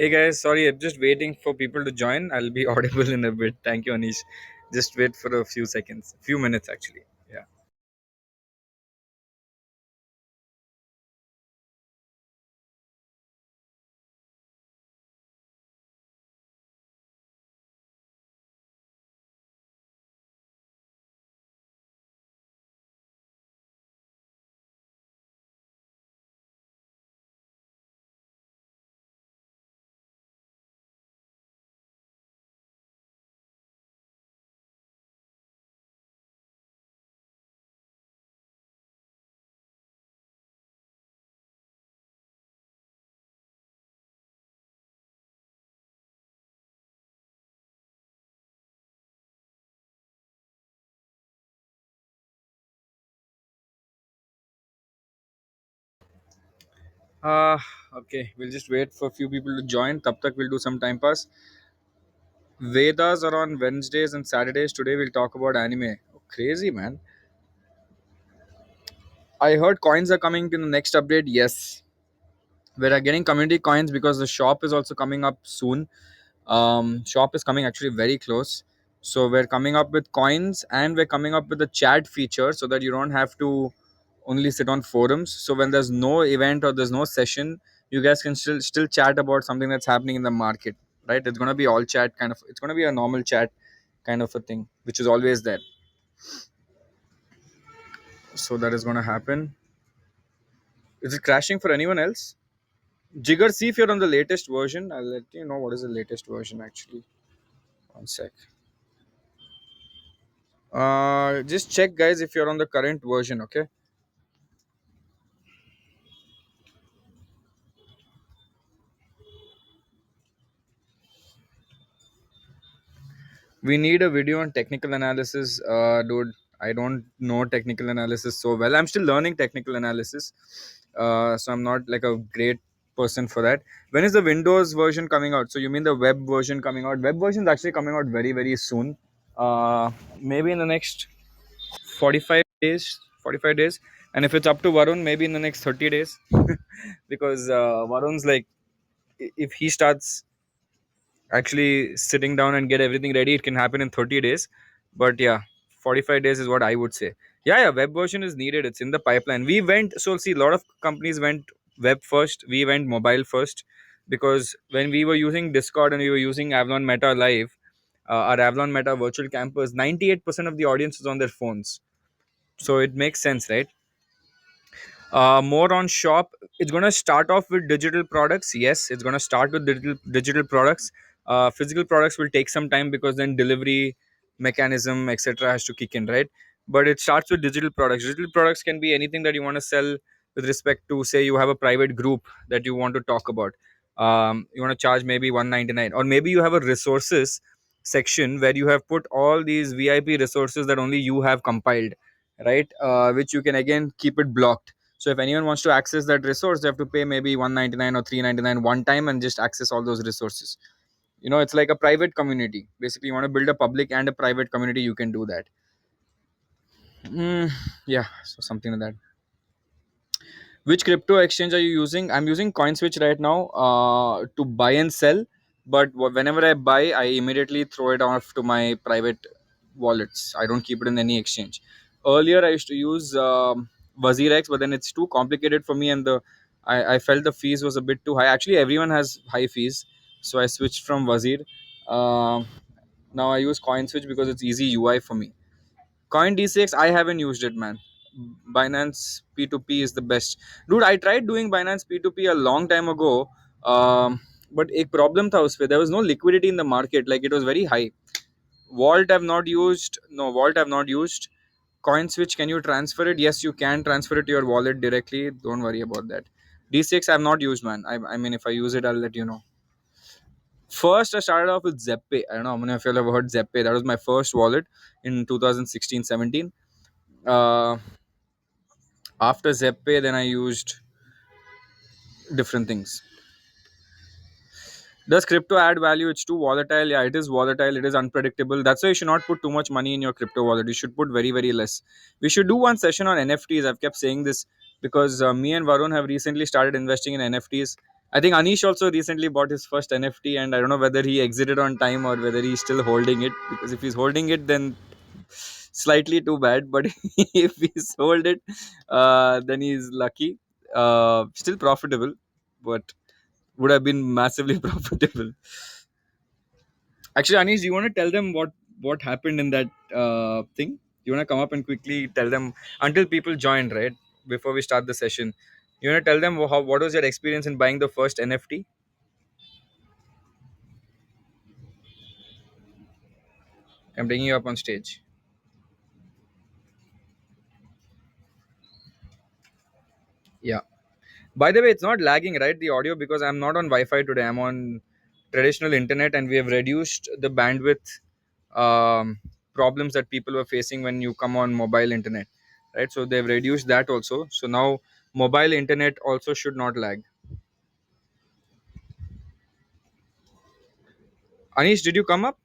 Hey guys, sorry, I'm just waiting for people to join. I'll be audible in a bit. Thank you, Anish. Just wait for a few seconds, few minutes actually. Yeah. Uh okay. We'll just wait for a few people to join. Tab tak we'll do some time pass. Vedas are on Wednesdays and Saturdays. Today we'll talk about anime. Oh, crazy man. I heard coins are coming in the next update. Yes. We are getting community coins because the shop is also coming up soon. Shop is coming actually very close, so we're coming up with coins and we're coming up with a chat feature so that you don't have to only sit on forums. So when there's no event or there's no session, you guys can still chat about something that's happening in the market, right? It's going to be all chat kind of, it's going to be a normal chat kind of a thing which is always there. So that is going to happen. Is it crashing for anyone else? Jigger, see if you're on the latest version. I'll let you know what is the latest version actually. One sec. Just check, guys, if you're on the current version. Okay. We need a video on technical analysis, dude. I don't know technical analysis so well. I'm still learning technical analysis, so I'm not like a great person for that. When is the Windows version coming out? So you mean the web version coming out? Web version is actually coming out very very soon. Maybe in the next 45 days. 45 days. And if it's up to Varun, maybe in the next 30 days, because Varun's like, if he starts actually sitting down and get everything ready, it can happen in 30 days. But yeah, 45 days is what I would say. Yeah, web version is needed. It's in the pipeline. We went, so see, a lot of companies went web first, we went mobile first, because when we were using Discord and we were using Avalon Meta Live, our Avalon Meta virtual campus, 98% of the audience is on their phones. So it makes sense, right? More on shop. It's going to start off with digital products. Yes, it's going to start with digital products. Physical products will take some time because then delivery mechanism etc has to kick in, right? But it starts with digital products. Digital products can be anything that you want to sell with respect to, say, you have a private group that you want to talk about. You want to charge maybe 199, or maybe you have a resources section where you have put all these VIP resources that only you have compiled, right? Which you can again keep it blocked. So if anyone wants to access that resource, they have to pay maybe 199 or 399 one time and just access all those resources. It's like a private community. Basically, you want to build a public and a private community, you can do that. Yeah, so something like that. Which crypto exchange are you using? I'm using CoinSwitch right now to buy and sell. But whenever I buy, I immediately throw it off to my private wallets. I don't keep it in any exchange. Earlier, I used to use WazirX, but then it's too complicated for me, and I felt the fees was a bit too high. Actually, everyone has high fees, so I switched from Wazir. Uh, Now I use CoinSwitch because it's easy UI for me. Coin D6, I haven't used it, man. Binance P2P is the best. Dude, I tried doing Binance P2P a long time ago. But a problem था उसपे. There was no liquidity in the market. Like, it was very high. Vault I've not used. No, Vault I've not used. CoinSwitch, can you transfer it? Yes, you can transfer it to your wallet directly. Don't worry about that. D6 I've not used, man. I mean, if I use it, I'll let you know. First, I started off with Zeppe. I don't know how many of you have heard Zeppe. That was my first wallet in 2016-17. Uh, After Zeppe, then I used different things. Does crypto add value? It's too volatile. Yeah, it is volatile. It is unpredictable. That's why you should not put too much money in your crypto wallet. You should put very, very less. We should do one session on NFTs. I've kept saying this because me and Varun have recently started investing in NFTs. I think Anish also recently bought his first NFT, and I don't know whether he exited on time or whether he's still holding it. Because if he's holding it, then slightly too bad. But if he sold it, then he's lucky. Still profitable, but would have been massively profitable. Actually, Anish, do you want to tell them what happened in that thing? You want to come up and quickly tell them until people joined, right? Before we start the session, you want to tell them what was your experience in buying the first NFT? I'm bringing you up on stage. Yeah. By the way, it's not lagging, right? The audio, because I'm not on Wi-Fi today. I'm on traditional internet, and we have reduced the bandwidth problems that people were facing when you come on mobile internet, right? So they've reduced that also. So now mobile internet also should not lag. Anish, did you come up?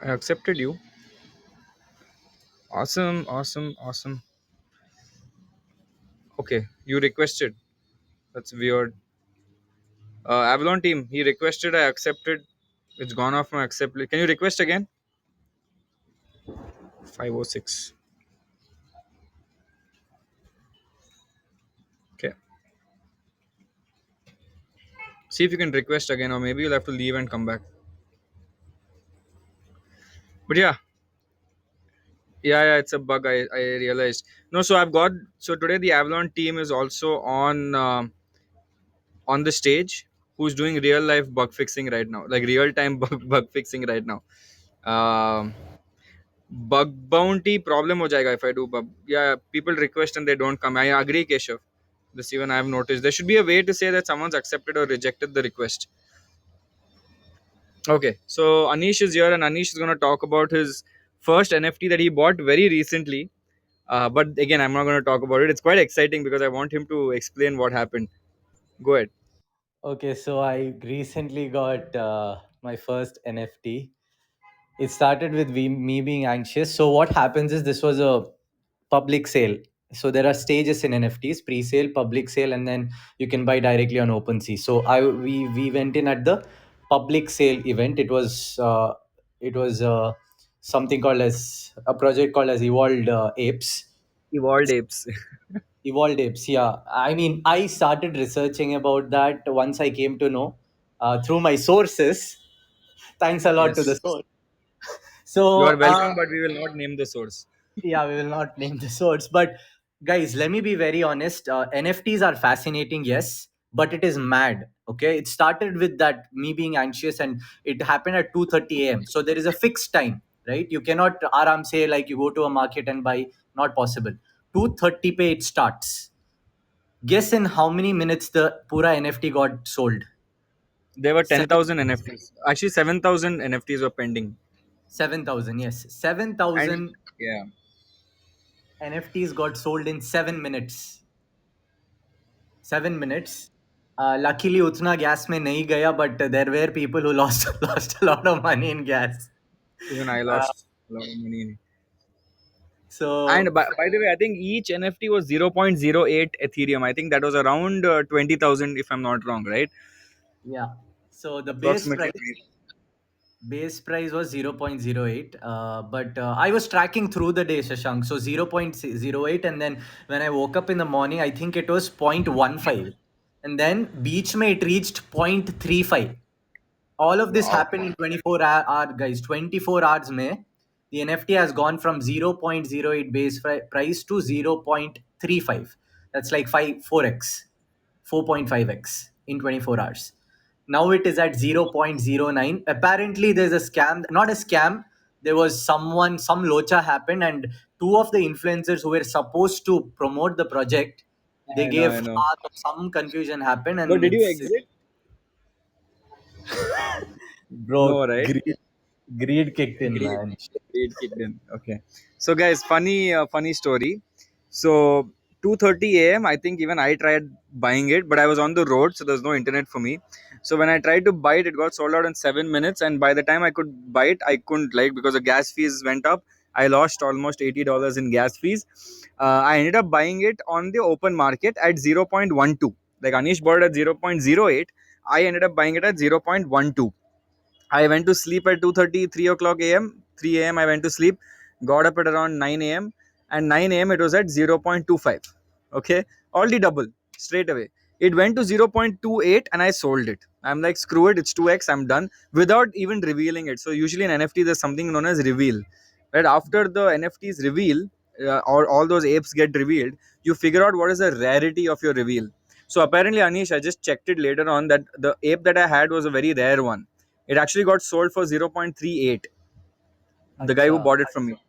I accepted you. Awesome, awesome, awesome. Okay, you requested. That's weird. Avalon team, he requested. I accepted. It's gone off my accept. Can you request again? 506. Okay. See if you can request again, or maybe you'll have to leave and come back. But yeah, yeah, it's a bug. I realized. No, so I've got so today the Avalon team is also on the stage, who's doing real life bug fixing right now, like real time bug fixing right now. Um, Bug bounty problem हो जाएगा if I do bug. Yeah, people request and they don't come. I agree, Keshav. This even I have noticed. There should be a way to say that someone's accepted or rejected the request. Okay, so Anish is here, and Anish is going to talk about his first NFT that he bought very recently. But again, I'm not going to talk about it. It's quite exciting because I want him to explain what happened. Go ahead. Okay, so I recently got my first NFT. It started with me being anxious. So what happens is this was a public sale. So there are stages in NFTs: pre-sale, public sale, and then you can buy directly on OpenSea. So we went in at the public sale event. It was something called as a project called as Evolved Apes. Evolved apes. Evolved Apes, yeah. I mean, I started researching about that once I came to know through my sources. Thanks a lot to the Yes. source. You are So, welcome, but we will not name the source. yeah, we will not name the source. But guys, let me be very honest. NFTs are fascinating, yes, but it is mad. Okay, it started with that me being anxious, and it happened at 2:30 a.m. So there is a fixed time, right? You cannot aram say like you go to a market and buy. Not possible. 2:30 p. it starts. Guess in how many minutes the Pura NFT got sold? There were Seven, 10,000 NFTs. Actually, 7,000 NFTs were pending. 7,000. Yes, And 7,000 yeah, NFTs got sold in 7 minutes. 7 minutes. Luckily, utna gas mein nahi gaya, but there were people who lost lost a lot of money in gas. even I Uh, lost a lot of money. And so by the way, I think each NFT was 0.08 Ethereum. I think that was around 20,000, if I'm not wrong, right? yeah, so the Approximately. base price was 0.08, but I was tracking through the day, Shashank. So 0.08, and then when I woke up in the morning, I think it was 0.15, and then beach may it reached 0.35. All of this Wow. happened in 24 hour, guys. 24 hours may the NFT has gone from 0.08 base price to 0.35. That's like 4x, 4.5x in 24 hours. Now it is at 0.09. Apparently there's a scam, not a scam. There was some locha happened, and two of the influencers who were supposed to promote the project, they I know, gave I know. some confusion happened, But and did you it's exit? bro, No, right? greed kicked in, Greed, man. greed kicked in. Okay. So, guys, funny story. So, 2:30 a.m. I think even I tried buying it, but I was on the road, so there's no internet for me. So when I tried to buy it, it got sold out in 7 minutes, and by the time I could buy it, I couldn't, like, because the gas fees went up. I lost almost $80 in gas fees. I ended up buying it on the open market at 0.12. Like Anish bought it at 0.08. I ended up buying it at 0.12. I went to sleep at 2:30, 3 o'clock a.m. 3 a.m. I went to sleep, got up at around 9 a.m. and 9 a.m. it was at 0.25. Okay, already double straight away. It went to 0.28 and I sold it. I'm like, screw it, it's 2x, I'm done without even revealing it. So, usually in NFT, there's something known as reveal. Right after the NFTs reveal, or all those apes get revealed, you figure out what is the rarity of your reveal. So, apparently, Anish, I just checked it later on that the ape that I had was a very rare one. It actually got sold for 0.38. The guy who Acha. bought it from me.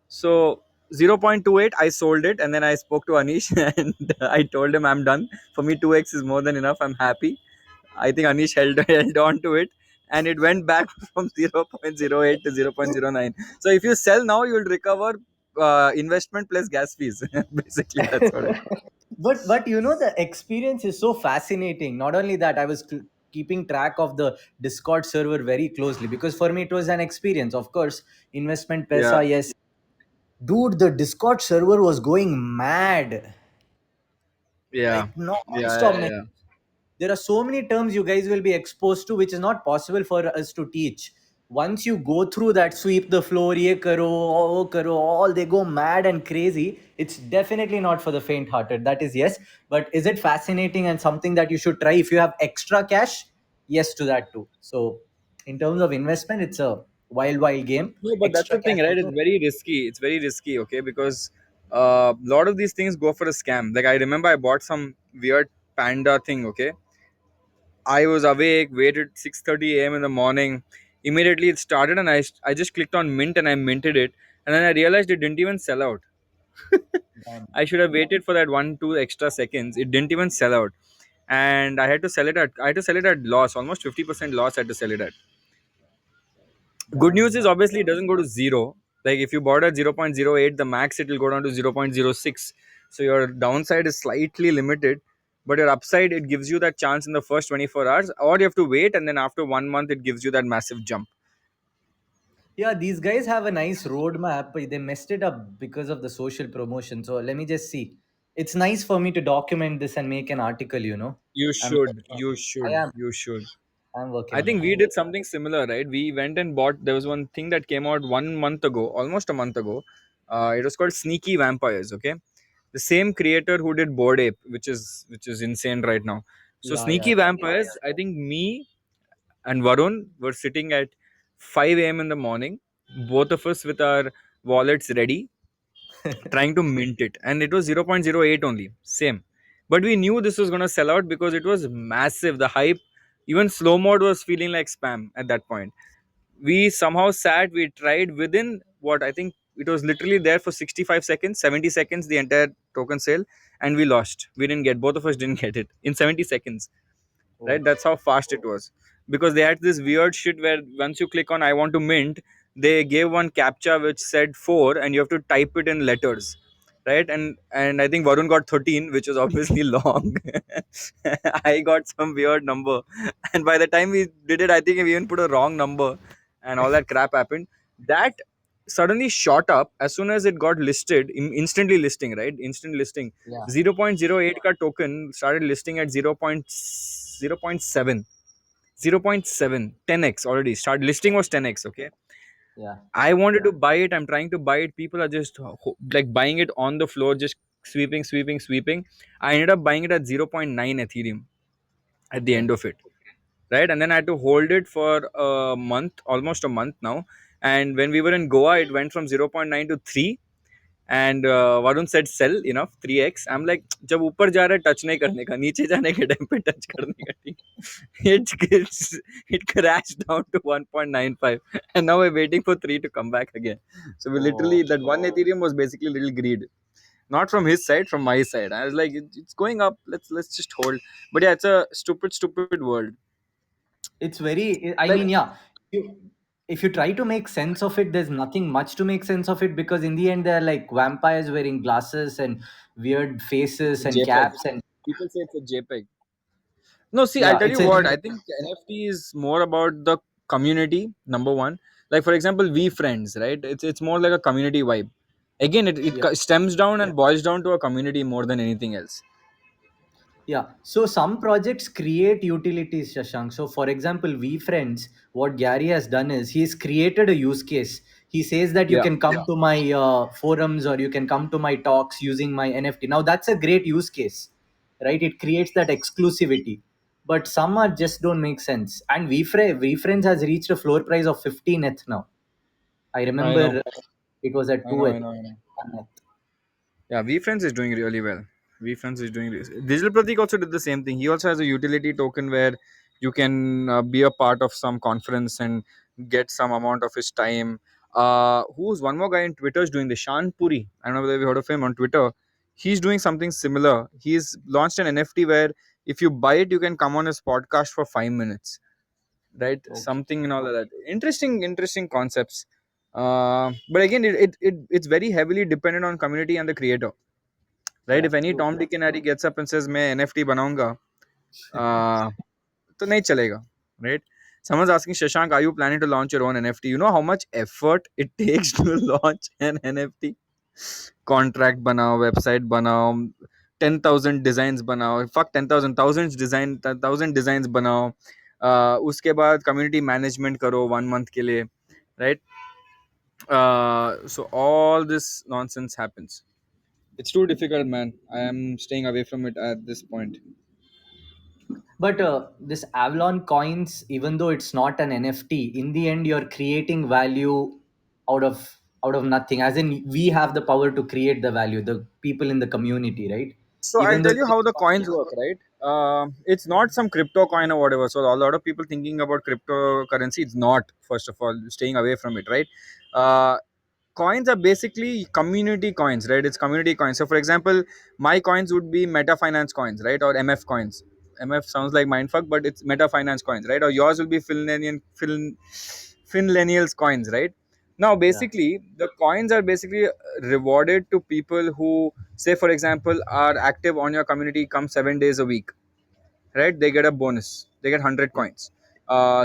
So 0.28, I sold it, and then I spoke to Anish and I told him I'm done. For me, 2x is more than enough. I'm happy. I think Anish held on to it, and it went back from 0.08 to 0.09. So if you sell now, you will recover investment plus gas fees. Basically, that's what it is. But you know, the experience is so fascinating. Not only that, I was keeping track of the Discord server very closely, because for me it was an experience. Of course, investment Yeah, pesa, yes. Dude, the Discord server was going mad, yeah, like yeah, non-stop. yeah, yeah. There are so many terms you guys will be exposed to, which is not possible for us to teach. Once you go through that, sweep the floor, ye karo, oh karo, all they go mad and crazy. It's definitely not for the faint hearted, that is yes. But is it fascinating and something that you should try if you have extra cash? Yes, to that too. So in terms of investment, it's a wild game. No, but that's Extra the thing, cash right? also. It's very risky. It's very risky, okay? Because a lot of these things go for a scam. Like I remember I bought some weird panda thing, okay? I was awake, waited 6:30 a.m. in the morning. Immediately it started, and I just clicked on mint and I minted it, and then I realized it didn't even sell out. Damn. I should have waited for that 1 2 extra seconds. It didn't even sell out, and I had to sell it at loss, almost 50% loss. I had to sell it at. Good news is Damn. obviously it doesn't go to zero. Like if you bought at 0.08, the max it will go down to 0.06. So your downside is slightly limited, but your upside, it gives you that chance in the first 24 hours, or you have to wait, and then after 1 month it gives you that massive jump. Yeah, these guys have a nice roadmap. They messed it up because of the social promotion. So let me just see. It's nice for me to document this and make an article. You I'm should, working on it. I am. you should. I'm working I on think it. we did something similar, right? We went and bought. There was one thing that came out 1 month ago, almost a month ago. It was called Sneaky Vampires. Okay, the same creator who did Bored Ape, which is insane right now. So Yeah, yeah, Sneaky Vampires, I think me and Varun were sitting at 5 a.m. in the morning, both of us with our wallets ready, trying to mint it, and it was 0.08 only, same. But we knew this was going to sell out because it was massive. The hype, even slow mode was feeling like spam at that point. We somehow sat, we tried within what I think it was literally there for 65 seconds, 70 seconds, the entire token sale, and we lost. We didn't get, both of us didn't get it in 70 seconds, Oh, right? That's how fast it was. Because they had this weird shit where once you click on I want to mint, they gave one captcha which said 4 and you have to type it in letters, right? And I think Varun got 13, which was obviously long. I got some weird number, and by the time we did it, I think we even put a wrong number, and all that crap happened. That suddenly shot up as soon as it got listed, instantly listing, right? Instant listing. yeah, 0.08 ka token started listing at 0.7. 0.7, 10x already. Start listing was 10x. Okay, yeah. I wanted to buy it. I'm trying to buy it. People are just like buying it on the floor, just sweeping, sweeping, sweeping. I ended up buying it at zero point 0.9 Ethereum at the Okay. end of it, right? And then I had to hold it for a month, almost a month now. And when we were in Goa, it went from zero point 0.9 to 3. And Varun said sell enough 3x. I'm like, जब ऊपर जा रहा है touch नहीं करने का, नीचे जाने के टाइम पे टच करने का, ठीक. It crashed down to 1.95, and now we're waiting for 3 to come back again. So we literally, Oh, that one Ethereum was basically a little greed, not from his side, from my side. I was like, it's going up. Let's just hold. But yeah, it's a stupid world. it's very. I Like mean, yeah. You, if you try to make sense of it, there's nothing much to make sense of it, because in the end, they're like vampires wearing glasses and weird faces and JPEG. caps and People say it's a JPEG. No, see, I'll yeah, tell it's you a what, I think NFT is more about the community, number one. Like, for example, we friends, right? It's more like a community vibe. Again, it yeah. stems down and boils down to a community more than anything else. Yeah. So some projects create utilities, Shashank. So for example, VFriends, what Gary has done is he's created a use case. He says that you Yeah. can come to my forums or you can come to my talks using my NFT. Now that's a great use case, right? It creates that exclusivity. But some are just don't make sense. And VFriends has reached a floor price of 15 ETH now. I I know. remember it was at I 2 know. I ETH. know. I know. Yeah, VFriends is doing really well. VFriends is doing this. Digital Pratik also did the same thing. He also has a utility token where you can be a part of some conference and get some amount of his time. Who's one more guy in Twitter is doing this? Shan Puri. I don't know whether you heard of him on Twitter. He's doing something similar. He's launched an NFT where if you buy it, you can come on his podcast for 5 minutes, right? Okay. Something and all of that. Interesting concepts. But again, it's very heavily dependent on community and the creator, right? Yeah, If any true. Tom Dick and Harry gets up and says मैं NFT बनाऊंगा, तो नहीं चलेगा, right? Someone's asking Shashank, are you planning to launch your own NFT? You know how much effort it takes to launch an NFT? Contract बनाओ, website बनाओ, 10,000 designs बनाओ, fuck 10,000 thousands design 1,000 designs बनाओ, उसके बाद community management करो 1 month के लिए, right? So all this nonsense happens. It's too difficult, man. I am staying away from it at this point. But this Avalon coins, even though it's not an NFT, in the end you're creating value out of nothing. As in, we have the power to create the value, the people in the community, right? So I'll Even though tell you how the coins work, right? It's not some crypto coin or whatever. So a lot of people thinking about cryptocurrency. It's not. First of all, staying away from it, right? Uh, Coins are basically community coins, right? It's community coins. So for example, my coins would be Meta Finance coins, right? Or MF coins. MF sounds like mindfuck, but it's Meta Finance coins, right? Or yours will be Finlennials coins, right? Now yeah, basically the coins are basically rewarded to people who, say for example, are active on your community come 7 days a week, right? They get a bonus. They get 100 yeah, coins.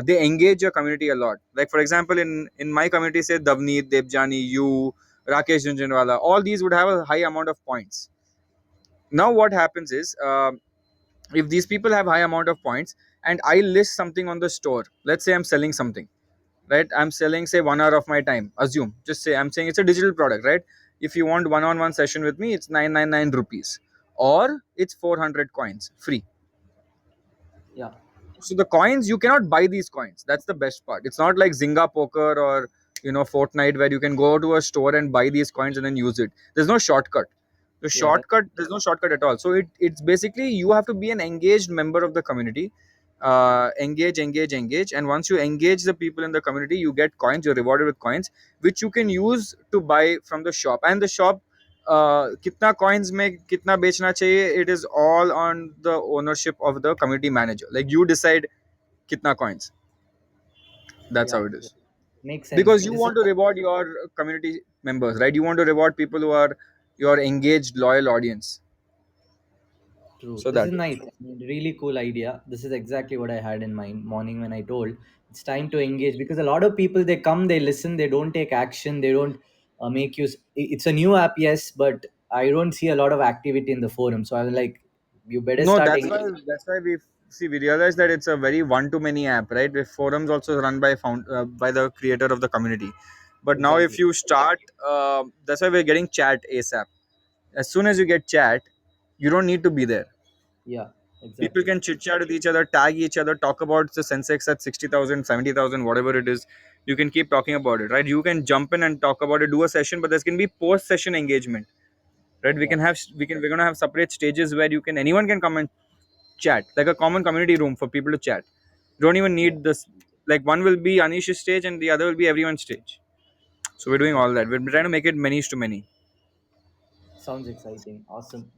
They engage your community a lot. Like for example, in my community, say Davneet, Debjani, you, Rakesh Junjunwala, all these would have a high amount of points. Now what happens is, if these people have high amount of points and I list something on the store, let's say I'm selling something, right? I'm selling, say, 1 hour of my time. Assume, just say I'm saying it's a digital product, right? If you want one-on-one session with me, it's 999 rupees, or it's 400 coins free. yeah, So the coins, you cannot buy these coins. That's the best part. It's not like Zynga Poker or Fortnite, where you can go to a store and buy these coins and then use it. There's no shortcut. yeah. That, There's no shortcut at all. So it's basically you have to be an engaged member of the community. Engage, and once you engage the people in the community, you get coins. You're rewarded with coins, which you can use to buy from the shop. And the shop, कितना coins में कितना बेचना चाहिए, it is all on the ownership of the community manager. Like you decide kitna coins. That's how yeah, it yeah. is. Makes sense. Because you This is want to reward your community members, right? You want to reward people who are your engaged loyal audience. true. So This that is nice. I mean, really cool idea. This is exactly what I had in mind morning when I told it's time to engage, because a lot of people, they come, they listen, they don't take action, they don't make use. It's a new app, yes, but I don't see a lot of activity in the forum. So I was like, you better No, start that's why engaging. we realize that it's a very one to many app, right? The forums also run by the creator of the community. But now if Exactly. you start, that's why we're getting chat ASAP. As soon as you get chat, you don't need to be there. Yeah, People exactly. can chit chat with each other, tag each other, talk about the Sensex at 60,000, 70,000, whatever it is. You can keep talking about it, right? You can jump in and talk about it, do a session, but there's going to be post session engagement, right? Yeah, We're going to have separate stages where anyone can come and chat, like a common community room for people to chat. You don't even yeah, need this, like one will be Anish's stage and the other will be everyone's stage. So we're doing exactly. all that. We're trying to make it many to many. Sounds exciting. Awesome.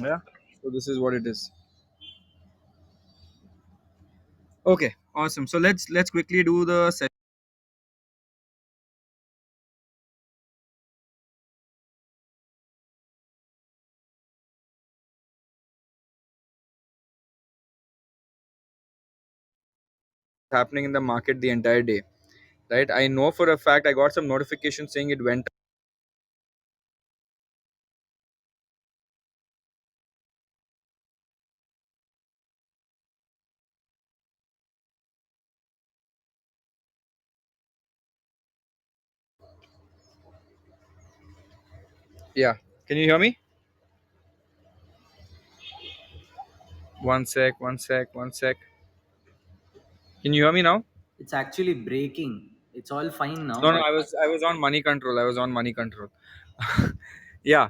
Yeah. So this is what it is. Okay, awesome. So let's quickly do the session happening in the market the entire day, right? I know for a fact I got some notification saying it went Yeah. Can you hear me? One sec, one sec, one sec. Can you hear me now? It's actually breaking. It's all fine now, No, no, but I was on money control. I was on money control. Yeah.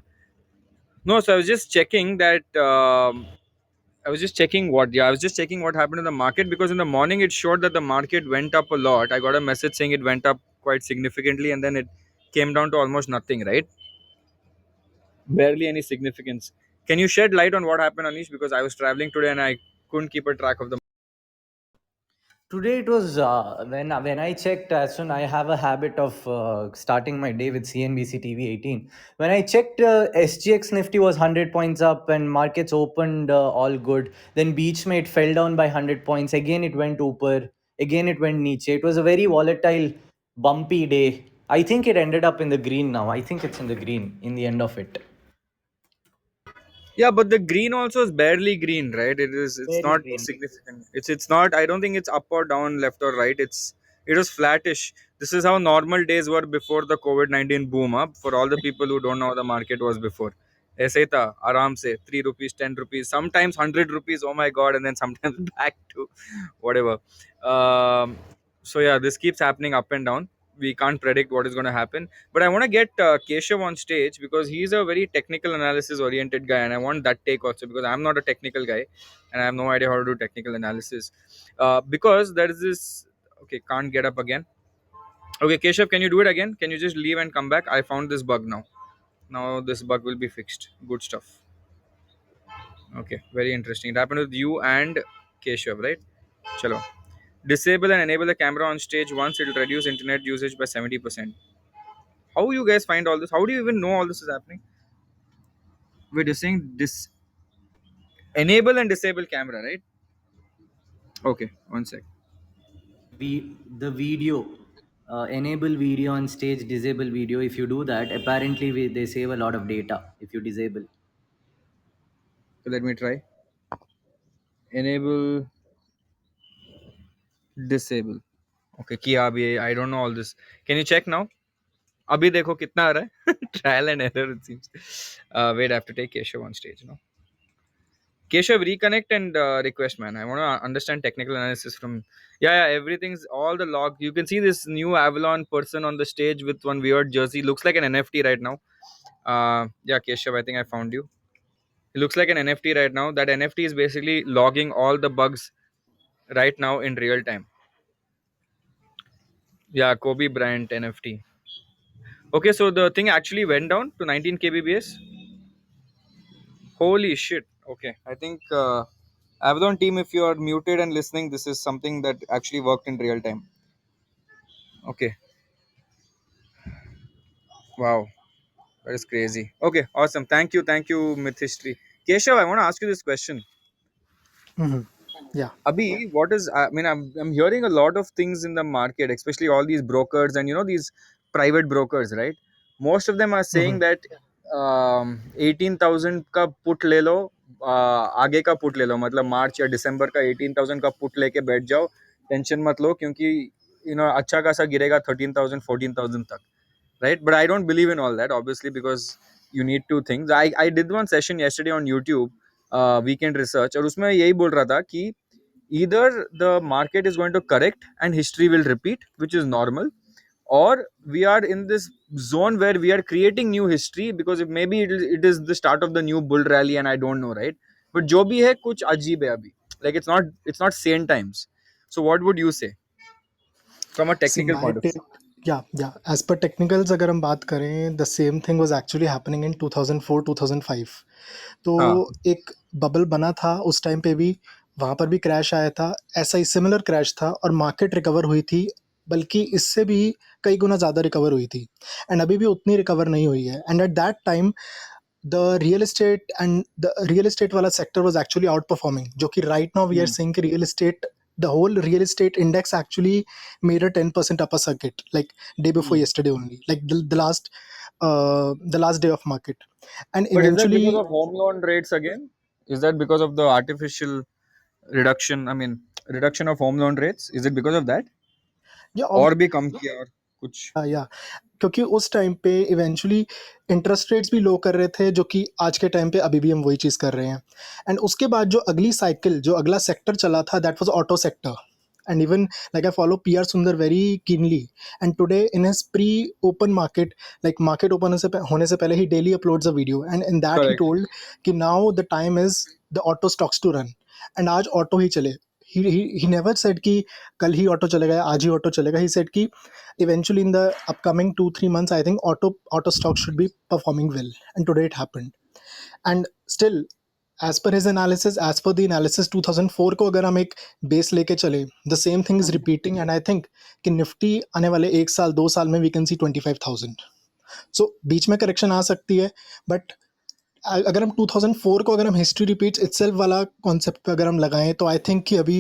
No, so I was just checking that I was just checking what yeah, I was just checking what happened in the market because in the morning it showed that the market went up a lot. I got a message saying it went up quite significantly and then it came down to almost nothing, right? Barely any significance. Can you shed light on what happened, Anish? Because I was traveling today and I couldn't keep a track of the. today it was when I checked. As soon I have a habit of starting my day with CNBC TV 18. When I checked, SGX Nifty was 100 points up and markets opened all good. Then Beachmate fell down by 100 points. Again it went upper. Again it went niche. It was a very volatile, bumpy day. I think it ended up in the green now. I think it's in the green in the end of it. Yeah, but the green also is barely green, right? It's Very not green. significant. It's not. I don't think it's up or down, left or right. It was flattish. This is how normal days were before the COVID-19 boom up. For all the people who don't know how the market was before, ऐसे ही था आराम से 3 rupees, 10 rupees, sometimes 100 rupees. Oh my god! And then sometimes back to whatever. So yeah, this keeps happening up and down. We can't predict what is going to happen. But I want to get Keshav on stage because he's a very technical analysis oriented guy, and I want that take also because I'm not a technical guy, and I have no idea how to do technical analysis. Because there is this. Okay, can't get up again. Okay, Keshav, can you do it again? Can you just leave and come back? I found this bug now. Now this bug will be fixed. Good stuff. Okay, very interesting. It happened with you and Keshav, right? Chalo. Disable and enable the camera on stage once. It will reduce internet usage by 70%. How you guys find all this? How do you even know all this is happening? Wait, you're saying enable and disable camera, right? Okay, one sec. The video, enable video on stage, disable video. If you do that, apparently they save a lot of data if you disable. So let me try. Enable, disable. Okay, किया अभी I don't know all this. Can you check now? अभी देखो कितना आ रहा है. Trial and error it seems. Wait, I have to take Keshav on stage now. Keshav, reconnect and request, man. I want to understand technical analysis from. Yeah, yeah, everything's all the log. You can see this new Avalon person on the stage with one weird jersey. Looks like an NFT right now. Yeah, Keshav, I think I found you. It looks like an NFT right now. That NFT is basically logging all the bugs right now in real time. Yeah, Kobe Bryant NFT. Okay, so the thing actually went down to 19 kbps. Holy shit. Okay, I think Avalon team, if you are muted and listening, this is something that actually worked in real time. Okay, wow, that is crazy. Okay, awesome. Thank you, Myth History. Keshav, I want to ask you this question. Mhm. Yeah. Abhi, what is? I mean, I'm hearing a lot of things in the market, especially all these brokers and these private brokers, right? Most of them are saying Mhm. that 18,000 का put ले लो, आगे का put ले लो, मतलब मार्च या दिसंबर का 18,000 का put लेके बैठ जाओ, टेंशन मत लो क्योंकि अच्छा खासा गिरेगा 13,000 14,000 तक, right? But I don't believe in all that, obviously, because you need two things. I did one session yesterday on YouTube, weekend research, और उसमें यही बोल रहा था कि either the market is going to correct and history will repeat, which is normal, or we are in this zone where we are creating new history because maybe it is the start of the new bull rally and I don't know, right? But jo bhi hai kuch ajeeb hai abhi, like it's not sane times. So what would you say from a See, technical my point of view? take, yeah. As per technicals, अगर हम बात करें, the same thing was actually happening in 2004, 2005. तो हाँ. एक bubble बना था उस टाइम पे भी, वहाँ पर भी क्रैश आया था, ऐसा ही सिमिलर क्रैश था और मार्केट रिकवर हुई थी, बल्कि इससे भी कई गुना ज़्यादा रिकवर हुई थी, एंड अभी भी उतनी रिकवर नहीं हुई है. And at that time the real estate वाला sector was actually outperforming, जो कि right now we are Hmm. seeing कि the whole real estate index actually made a 10% upper circuit, like day before Hmm. yesterday only, like the last day of market. And But is that because eventually, of home loan rates again? Is that because of the artificial reduction? I mean, reduction of home loan rates. Is it because of that? yeah, और भी कम किया और कुछ? yeah, क्योंकि उस time पे eventually interest rates भी लो कर रहे थे, जो कि आज के टाइम पे अभी भी हम वही चीज़ कर रहे हैं। एंड उसके बाद जो अगली साइकिल, जो अगला सेक्टर चला था, that was auto sector. And even like I follow PR Sundar very keenly, and today in his pre open market, like market open होने से पहले ही daily uploads a video, and in that he Correct. Told कि now the time is the auto stocks to run. And आज auto ही चले। He never said कि कल ही ऑटो चलेगा या आज ही ऑटो चलेगा। ही सेड कि eventually in the upcoming 2-3 months, I think auto stock should be performing well, and today it happened. And still, as per his analysis, as per the analysis 2004 को अगर हम एक base लेके चले, the same thing is repeating, and I think कि Nifty आने वाले 1 साल 2 साल में we can see 25,000. So बीच में करेक्शन आ सकती है, बट अगर हम 2004 को, अगर हम हिस्ट्री रिपीट्स इटसेल्फ वाला कॉन्सेप्ट पे अगर हम लगाएं, तो आई थिंक कि अभी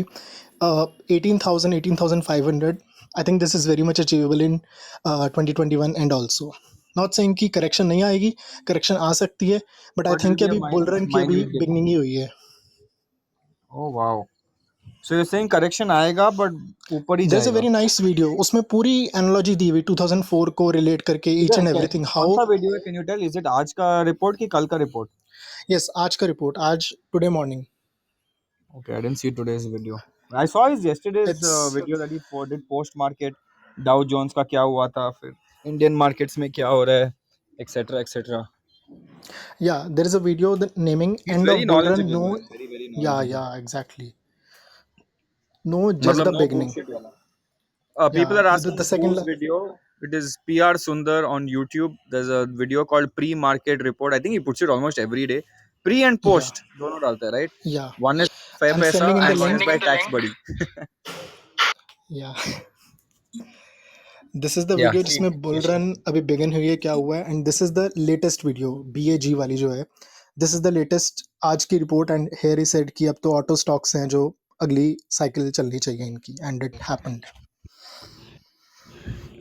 18,000 18,500, I think this is very much achievable in 2021। And also not saying कि करेक्शन नहीं आएगी, करेक्शन आ सकती है, but I But think it'll कि be a अभी बुल रन की अभी minute dip. बिगनिंग ही हुई है। Oh wow. So you're saying correction आएगा but ऊपर ही देयर इज़ अ जाएगा. वेरी नाइस वीडियो, उसमें पूरी एनालॉजी दी हुई 2004 को रिलेट करके, ईच एंड एवरीथिंग कौन हाउ। सा वीडियो है? Can you tell? Is it आज का रिपोर्ट कि कल का रिपोर्ट? यस, आज का रिपोर्ट, आज today morning. Okay, I didn't see today's video. I saw his yesterday's it's video that he did post market. Dow Jones का क्या हुआ था, फिर Indian markets में क्या हो रहा है, etc. etc. Yeah, there is a video that naming He's end very of bull run. knowledgeable, No, man. Very very yeah, knowledgeable. yeah, exactly. No, just मतलब the no beginning. bullshit वाला. People Yeah, are the, asking the second. whose video. It is PR Sundar on YouTube. There's a video called Pre-Market Report. I think he puts it almost every day. Pre and Yeah, post दोनों डालता है, right? yeah. One is 5 I'm पैसा sending in the and one link. is by tax buddy. Yeah, this is the Yeah, video see. जिसमें bull run अभी begin हुई है, क्या हुआ है, and this is the latest video, BAG वाली जो है, this is the latest आज की report, and here he said कि अब तो auto stocks हैं जो अगली cycle चलनी चाहिए इनकी, and it happened.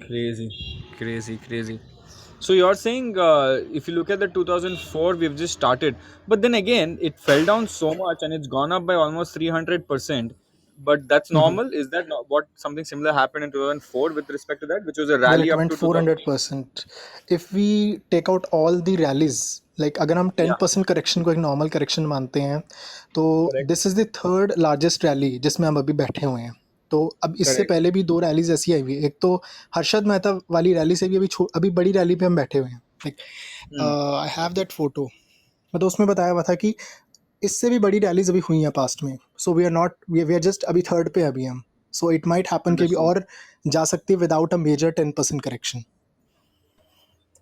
Crazy, crazy, crazy. So you're saying if you look at the 2004, we've just started, but then again it fell down so much and it's gone up by almost 300%. But that's normal. Is that not what something similar happened in 2004 with respect to that, which was a Well, rally it up went to 2000? 400%. If we take out all the rallies, like अगर हम Yeah, 10% correction को एक normal correction मानते हैं, तो correct, this is the third largest rally जिसमें हम अभी बैठे हुए हैं। तो अब इससे correct. पहले भी 2 रैलीज ऐसी आई हुई है। एक तो हर्षद मेहता वाली रैली से भी अभी बड़ी रैली पे हम बैठे हुए हैं। Like Hmm. I have that photo, मतलब उसमें बताया हुआ था कि इससे भी बड़ी रैलीज अभी हुई हैं पास्ट में। So we are not, we are just अभी थर्ड पे हैं अभी हम। सो इट माइट हैपन कि अभी Understood. और जा सकती है विदाउट अ मेजर 10% करेक्शन।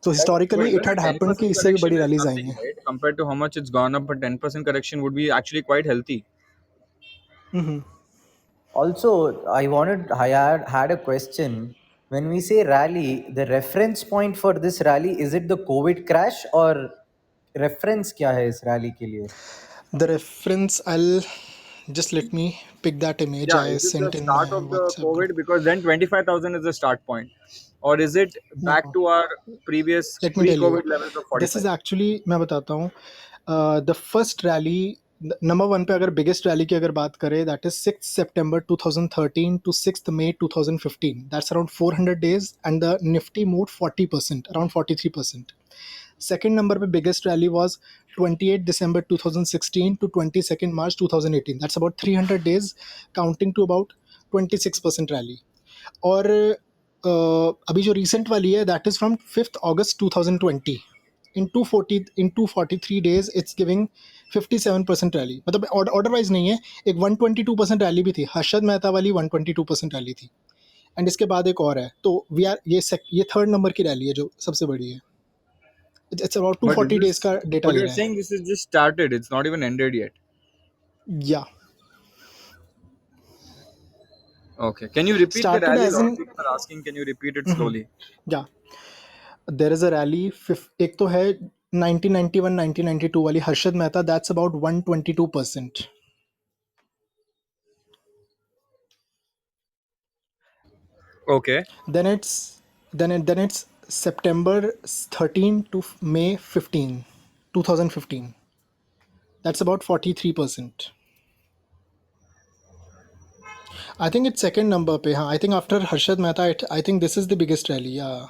तो But historically even it a had happened कि 10% इससे भी correction बड़ी is रैलीज आई nothing, हैं। right? Compared to how much it's gone up, but 10% correction would be actually quite healthy. Also, I had a question. When we say rally, the reference point for this rally, is it the COVID crash or reference क्या है इस rally के लिए? The reference, I just let me pick that image Yeah, I is it the sent in my start of the WhatsApp group. COVID? Because then 25,000 is the start point. Or is it No, back to our previous let me tell you, pre-COVID levels of this is 45? actually, मैं बताता हूँ, the first rally, number one पे अगर biggest rally की अगर बात करें, that is 6 सितंबर 2013 टू 6 मई 2015, that's around 400 days, and the Nifty move 40%, around 43%. Second number पे biggest rally was 28 December 2016 to 22nd March 2018. That's about 300 days, counting to about 26% rally. और अभी जो recent वाली है, that is from 5th August 2020. In 243 days, it's giving 57% rally. मतलब order wise नहीं है, एक 122% रैली भी थी, हर्षद मेहता वाली 122% रैली थी। एंड इसके बाद एक और है, तो वी आर ये थर्ड नंबर की रैली है जो सबसे बड़ी है। It's about But is 240 days this, का डेटा but ले you're रहा है। saying this is just started, it's not even ended yet. या Okay. Can you repeat the started rally? A as lot in, of people are asking, can you repeat it slowly? या there is a rally, एक तो है 1991 1992 वाली Harshad Mehta, that's about 122%. Okay. Then it's September 13 to May 15, 2015. That's about 43%. I think it's second number पे, हाँ, I think after Harshad Mehta, I think this is the biggest rally, yeah.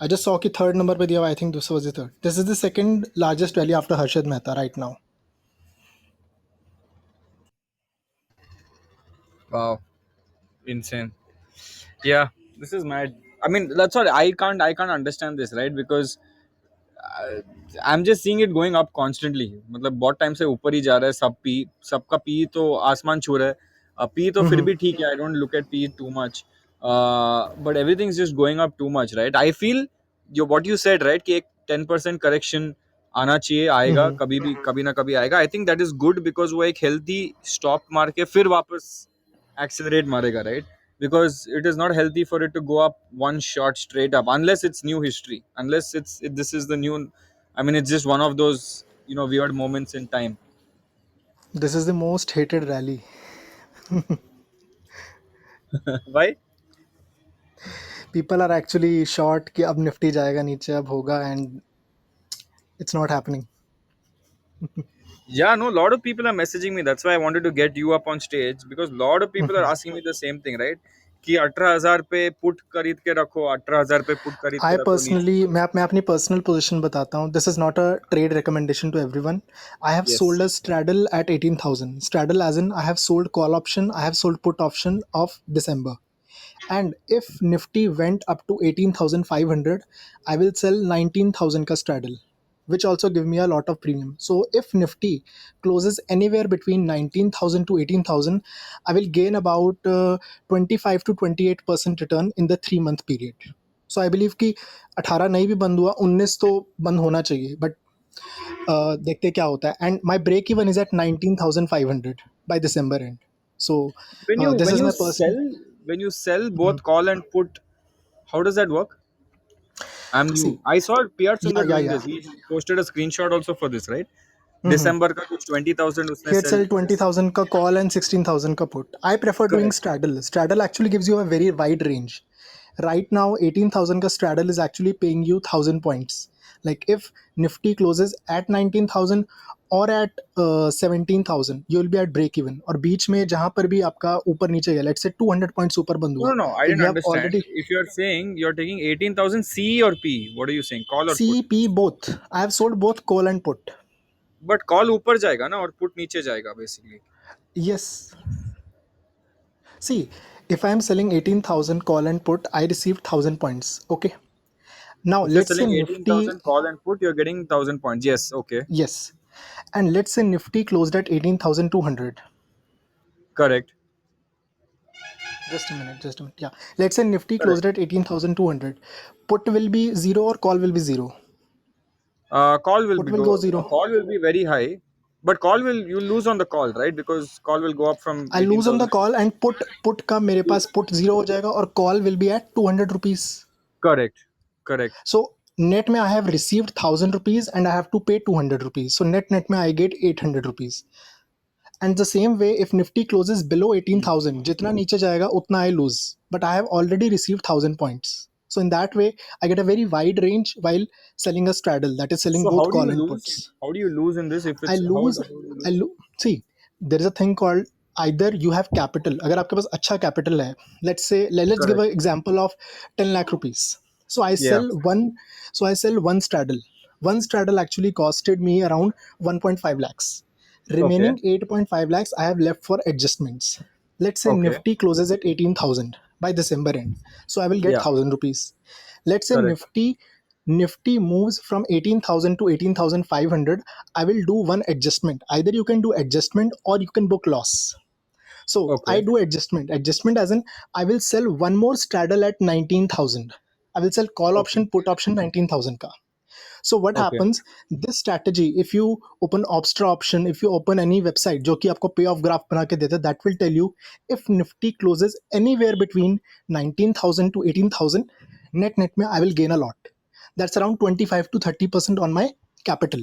I just saw कि third number पे दिया हुआ. I think this was the third. This is the second largest rally after Harshad Mehta right now. Wow, insane. Yeah, this is mad. I mean, that's what I can't understand this, right? Because I am just seeing it going up constantly. मतलब बहुत time से ऊपर ही जा रहा है. सबका P तो आसमान छू रहा है. पी तो फिर Mm-hmm. भी ठीक है. I don't look at P too much. But everything is just going up too much, right? I feel जो व्हाट यू सेड, राइट, कि एक 10% करेक्शन आना चाहिए, आएगा Mm-hmm. कभी भी, कभी ना कभी आएगा. I think that is good because वो एक हेल्थी स्टॉप मार के फिर वापस एक्सेलरेट मारेगा, right? Because it is not healthy for it to go up one shot straight up unless it's new history, unless this is the new. I mean, it's just one of those, weird moments in time. This is the most hated rally. Why? People are actually shocked कि अब Nifty जाएगा नीचे, अब होगा, and it's not happening. Yeah, no, a lot of people are messaging me. That's why I wanted to get you up on stage, because a lot of people are asking me the same thing, right? कि 18,000 पे put खरीद के रखो, 18,000 पे put खरीद I के रखो नीचे. personally, मैं अपनी personal position बताता हूँ. This is not a trade recommendation to everyone. I have sold Yes. a straddle at 18,000. Straddle as in I have sold call option, I have sold put option of December. And if Nifty went up to 18,500, I will sell 19,000 ka straddle, which also give me a lot of premium. So if Nifty closes anywhere between 19,000 to 18,000, I will gain about 25 to 28% return in the 3 month period. So I believe कि 18 नहीं भी बंद हुआ, 19 तो बंद होना चाहिए, but देखते क्या होता है. And my break even is at 19,500 by December end. So When you this when is you my personal. sell when you sell both call and put, how does that work? I'm new. See, I saw PR yeah, Sundar yeah, doing yeah. this. He posted a screenshot also for this, right? December का कुछ 20,000 उसने He had sell. sell 20,000 ka call and 16,000 ka put. I prefer doing Correct. straddle. Straddle actually gives you a very wide range. Right now, 18,000 ka straddle is actually paying you 1,000 points. Like if Nifty closes at 19,000 or at 17,000, you will be at break even. और बीच में जहाँ पर भी आपका ऊपर नीचे गया, let's say 200 points ऊपर बंद No, हुआ, no, no. I if didn't you have understand. already If you're saying you're taking 18,000 C or P, what are you saying? Call or put? C, P both. I have sold both call and put. But call ऊपर जाएगा ना और put नीचे जाएगा basically. Yes. See, if I am selling 18,000 call and put, I received 1,000 points. Okay. Now If you're let's say selling Nifty, 18,000 call and put, you're getting 1,000 points. Yes, okay. yes, and let's say Nifty closed at 18,200. Correct. Just a minute, just a minute. Yeah, let's say Nifty Correct. closed at 18,200. Put will be zero or call will be zero. Call will Put be will go go. zero. Call will be very high, but call will you lose on the call, right? Because call will go up from I lose on the 18,000. call and put का मेरे पास put zero हो जाएगा और call will be at 200 rupees. Correct. Correct. So net में I have received 1,000 rupees and I have to pay 200 rupees. So net में I get 800 rupees. And the same way, if Nifty closes below 18,000, जितना नीचे जाएगा उतना I lose. But I have already received 1,000 points. So in that way, I get a very wide range while selling a straddle, that is selling So both how do call you and lose? puts. How do you lose in this? If I it's lose, how do you lose? see, there is a thing called either you have capital. अगर आपके पास अच्छा capital है, let's give Correct. an example of 10 lakh rupees. So I Yeah. sell one straddle. One straddle actually costed me around 1.5 lakhs. Okay. Remaining 8.5 lakhs I have left for adjustments. Let's say Okay. Nifty closes at 18,000 by December end. So I will get Yeah. 1,000 rupees. Let's say Correct. Nifty moves from 18,000 to 18,500. I will do one adjustment. Either you can do adjustment or you can book loss. So I Okay. do adjustment. Adjustment as in I will sell one more straddle at 19,000. I will sell call Okay. option, put option 19,000 ka. So what Okay. happens? This strategy, if you open Opstra option, if you open any website जो कि आपको payoff graph बना के देता है, that will tell you if Nifty closes anywhere between 19,000 to 18,000, net में I will gain a lot. That's around 25 to 30% on my capital.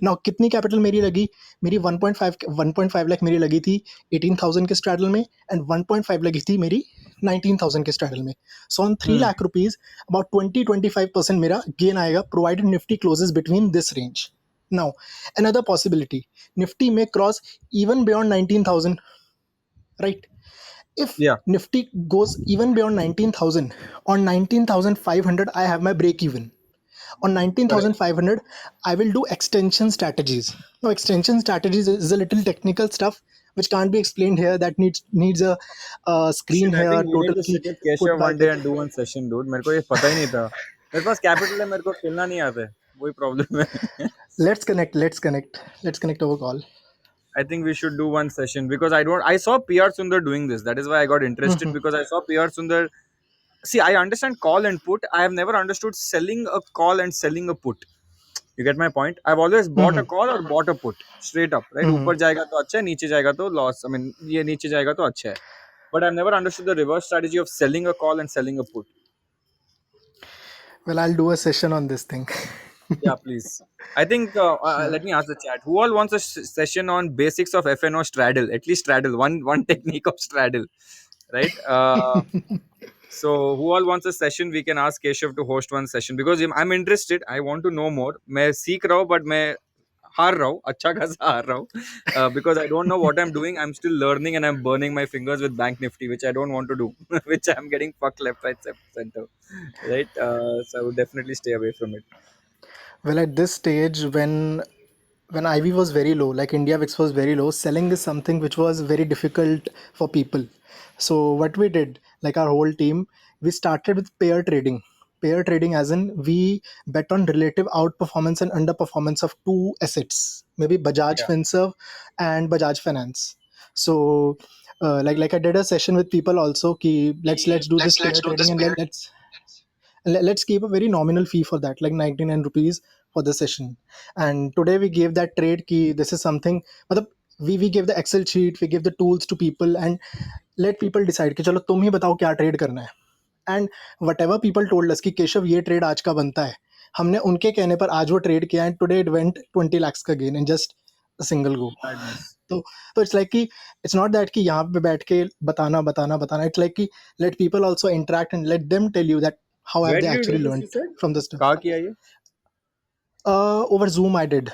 Now कितनी capital मेरी लगी? मेरी 1.5 lakh मेरी लगी थी 18,000 के straddle में and 1.5 लगी थी मेरी 19,000 के straddle में. So on 3 Hmm. lakh rupees, about 20-25% मेरा gain आएगा provided Nifty closes between this range. Now another possibility, Nifty may cross even beyond 19,000, right? If Yeah, Nifty goes even beyond 19,000, on 19,500 I have my break even. On correct. 19,500 I will do extension strategies. Now extension strategies is a little technical stuff which can't be explained here. That needs a screen Shit, I here think we need total to key sit with put Keshav by one day and do one session, dude. मेरे को ये पता ही नहीं था. मेरे पास capital है, मेरे को खेलना नहीं आता है. वही प्रॉब्लम है. let's connect over call. I think we should do one session because I don't. I saw PR Sundar doing this. That is why I got interested because I saw PR Sundar. See, I understand call and put. I have never understood selling a call and selling a put. You get my point? I've always bought a call or bought a put straight up, right? ऊपर जाएगा तो अच्छा है, नीचे जाएगा तो loss. I mean, ये नीचे जाएगा तो अच्छा है. But I've never understood the reverse strategy of selling a call and selling a put. Well, I'll do a session on this thing. Yeah, please. I think let me ask the chat. Who all wants a session on basics of FNO straddle? At least straddle one technique of straddle, right? So who all wants a session? We can ask Keshav to host one session because I'm interested. I want to know more. मैं सीख रहा हूँ but मैं हार रहा हूँ, अच्छा खासा हार रहा हूँ, because I don't know what I'm doing. I'm still learning and I'm burning my fingers with Bank Nifty, which I don't want to do, which I'm getting fucked left, right, center, right? So I would definitely stay away from it. Well, at this stage, when IV was very low, like India VIX was very low, selling is something which was very difficult for people. So what we did, like our whole team, we started with pair trading. Pair trading, as in we bet on relative outperformance and underperformance of two assets, maybe Bajaj Yeah. Finserv and Bajaj Finance. So, like I did a session with people also. Ki let's do this pair trading and let's keep a very nominal fee for that, like 99 rupees for the session. And today we gave that trade key. This is something, matlab, we give the Excel sheet, we give the tools to people and let people decide कि चलो तुम ही बताओ क्या trade करना है. And what ever people told us कि केशव ये trade आज का बनता है, हमने उनके कहने पर आज वो ट्रेड किया and today it went 20 lakhs का gain in just single go. Madness. तो इट्स लाइक कि इट्स नॉट दैट कि यहाँ पे बैठ के बताना. इट्स लाइक कि let people also interact and let them tell you that how have Where they did you actually do this? You learned said? from the stuff. कहाँ किया ये? Over Zoom I did.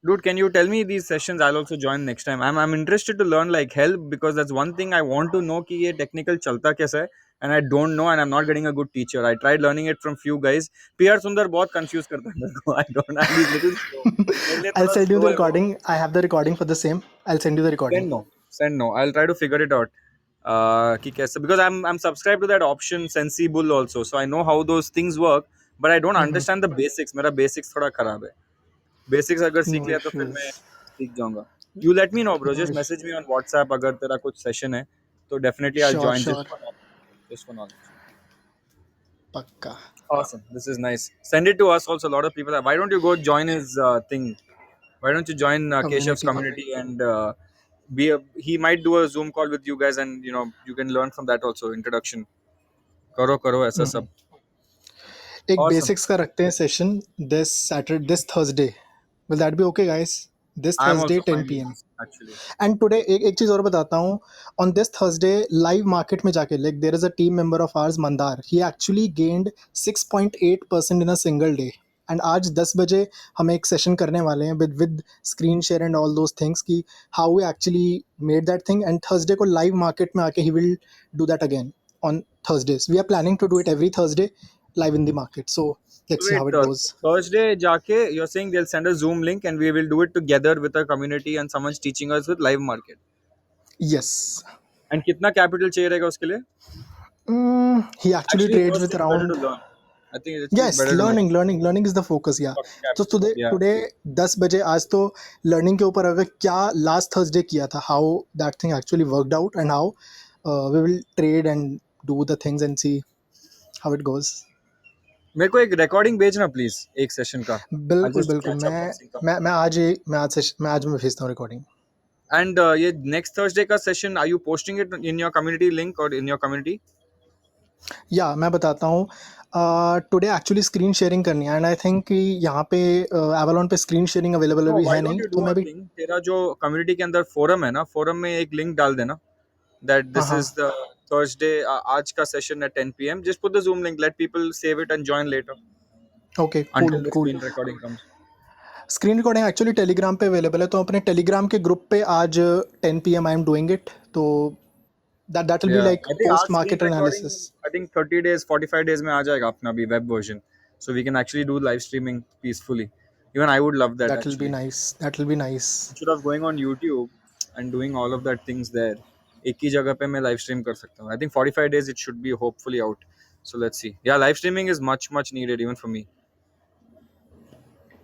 Dude, can you tell me these sessions? I'll also join next time. I'm interested to learn like hell because that's one thing I want to know कि ये technical चलता कैसा है, and I don't know and I'm not getting a good teacher. I tried learning it from few guys. PR Sundar बहुत confuse करता है मेरे को. I don't. And he's little slow. मेरे लिए I'll थोड़ा send you slow the है वो. recording. I have the recording for the same. I'll send you the recording. Send no. I'll try to figure it out. कि कैसे, because I'm subscribed to that option Sensible also, so I know how those things work, but I don't understand the basics. मेरा basics थोड़ा खराब है. Basics अगर सीख No लिया तो फिर मैं issues. सीख जाऊंगा. You let me know, bro. No Just issues. message me on WhatsApp अगर तेरा कुछ session है, तो definitely I'll Sure, join sure. just for knowledge. Just for knowledge. Pakka. Awesome. This is nice. Send it to us also. A lot of people. Why don't you go join his thing? Why don't you join Keshav's Community. community and be a? He might do a Zoom call with you guys, and you can learn from that also. Introduction. करो ऐसा सब. एक Awesome. basics का रखते हैं session this Thursday. Will that be okay, guys? This I'm Thursday also 10 fine with p.m. this actually. And today एक चीज़ और बताता हूँ. On this Thursday live market में जाके, like there is a team member of ours Mandar. He actually gained 6.8% in a single day. And आज 10 बजे हम एक सेशन करने वाले हैं with screen share and all those things कि how we actually made that thing. And Thursday को live market में आके he will do that again on Thursdays. We are planning to do it every Thursday live in the market. So let's see Wait, how it goes. Thursday जाके you're saying they'll send a Zoom link and we will do it together with a community and someone's teaching us with live market. Yes. And कितना capital चाहिए रहेगा उसके लिए? He actually Actually, trades first with it's better to around. learn. I think it's Yes, better to learn. learning is the focus. Yeah. Fuck तो capital. today Yeah. today 10 बजे आज तो learning के ऊपर अगर क्या last Thursday किया था, how that thing actually worked out and how we will trade and do the things and see how it goes. मेरे को एक recording भेजना please एक session का. I'll बिल्कुल just बिल्कुल catch up मैं once in come. मैं मैं आज ही मैं आज मैं भेजता हूँ recording. And ये next Thursday का session, are you posting it in your community link or in your community? या मैं बताता हूँ. टुडे एक्चुअली स्क्रीन शेयरिंग करनी है एंड आई थिंक कि यहाँ पे एवलॉन पे स्क्रीन शेयरिंग अवेलेबल No, अभी why है don't नहीं, you तो do a मैं भी. thing? तेरा जो community के अंदर forum है ना, forum में एक link डाल देना. That हाँ this हाँ. is the Thursday आज का session at 10 p.m. Just put the Zoom link. Let people save it and join later okay until cool the cool. screen recording comes. Screen recording actually Telegram पे available है, तो अपने Telegram के group पे आज 10 PM I am doing it. तो that will be Yeah, like I think our post screen market recording, analysis. I think 30 days, 45 days में आ जाएगा अपना भी web version. So we can actually do live streaming peacefully. Even I would love that That will be actually. nice. That will be nice. Instead of going on YouTube and doing all of that things there, एक ही जगह पे मैं live stream कर सकता हूँ. I think 45 days it should be hopefully out. So let's see. Yeah, live streaming is much needed even for me.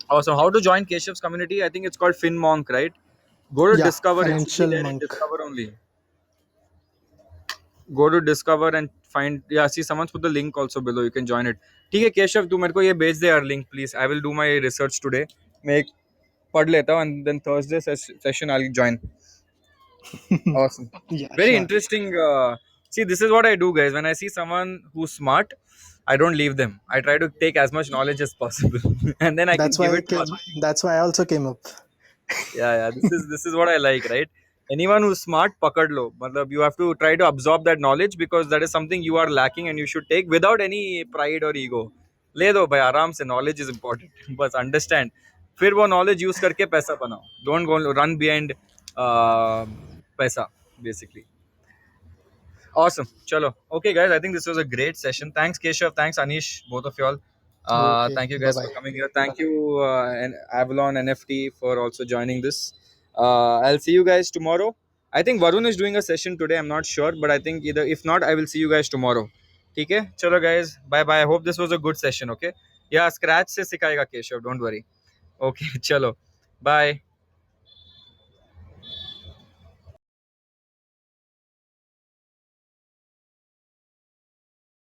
Awesome. How to join Keshev's community? I think it's called FinMonk, right? Go to Yeah, Discover. It should be financial there in monk. Discover only. Go to Discover and find. Yeah, see, someone's put the link also below. You can join it. ठीक है केशव तू मेरे को ये भेज दे यार link please. I will do my research today. मैं एक पढ़ लेता हूँ and then Thursday session I'll join. Awesome. Yeah, Very sure. interesting. See, this is what I do, guys. When I see someone who's smart, I don't leave them. I try to take as much knowledge as possible, and then I can That's give why I it to came, others. that's why I also came up. Yeah. This is what I like, right? Anyone who's smart, pakad lo. Matlab, you have to try to absorb that knowledge because that is something you are lacking and you should take without any pride or ego. ले दो भाई आराम से knowledge is important. बस understand. फिर वो knowledge use करके पैसा बनाओ. Don't go run behind पैसा basically. Awesome. Chalo. Okay, guys. I think this was a great session. Thanks, Keshav. Thanks, Anish. Both of y'all. Okay, Thank you bye guys for bye. coming here. Thank you, and Avalon NFT for also joining this. I'll see you guys tomorrow. I think Varun is doing a session today. I'm not sure, but I think either if not, I will see you guys tomorrow. Okay. Chalo, guys. Bye bye. I hope this was a good session. Okay. Yeah, scratch se sikhayega Keshav. Don't worry. Okay. Chalo. Bye.